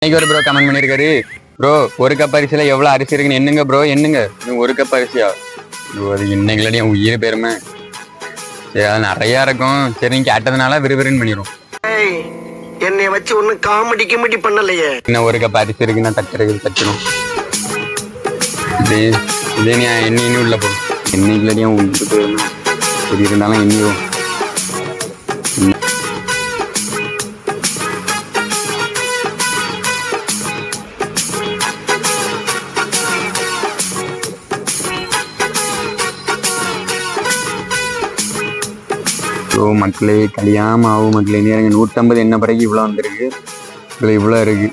இன்னைக்கு ஒரு bro comment பண்ணியிருக்காரு, ப்ரோ ஒரு கப் அரிசியில் எவ்வளோ அரிசி இருக்குன்னு என்னங்க ப்ரோ என்னங்க ஒரு கப் அரிசியா? அது இன்னைக்குலடி என் உயிர் பெருமை. சரி அது நிறையா இருக்கும். சரி நீங்க கேட்டதுனால விறுவிறுன்னு பண்ணிடும். என்னை வச்சு ஒன்னும் காமெடி கிமெடி பண்ணலையே. இன்னும் ஒரு கப் அரிசி இருக்குன்னா தச்சிடும். இதே நீ எண்ணி உள்ள போடும். என்னைக்குலடி என் உயிர் பெருமை. சரி இருந்தாலும் எண்ணிடும். மக்களே கல்யாணம் ஆகும் மக்களே. எனக்கு 150 என்ன பிறகு இவ்வளோ வந்திருக்கு. இவ்வளோ இருக்கு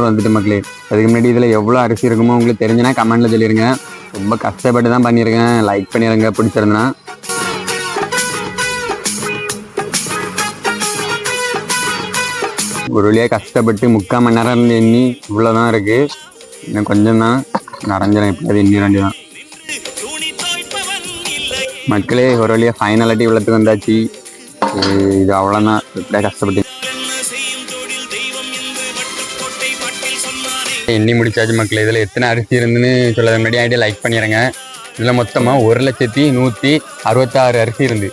வந்துட்டு மக்களே. அதுக்கு முன்னாடி இதில் எவ்வளோ அரிசி இருக்குமோ உங்களுக்கு தெரிஞ்சுன்னா கமெண்ட்ல சொல்லிடுங்க. ரொம்ப கஷ்டப்பட்டு தான் பண்ணியிருக்கேன். லைக் பண்ணிடுங்க பிடிச்சிருந்தா. ஒரு வழியாக கஷ்டப்பட்டு 3/4 மணி நேரம் இருந்து எண்ணி இவ்வளோதான் இருக்கு. இன்னும் கொஞ்சம் தான் நிறைஞ்சிடும். எப்படியாவது எண்ணி வேண்டியதான் மக்களே. ஒரு வழியாக ஃபைனலாட்டி இவ்வளோத்துக்கு வந்தாச்சு. இது அவ்வளோதான். எப்படியா கஷ்டப்பட்டு எண்ணி முடிச்சாச்சு மக்களே. இதில் எத்தனை அரிசி இருந்துன்னு சொல்ல முன்னாடி லைக் பண்ணிடுங்க. இதில் மொத்தமாக 1,166 அரிசி இருந்து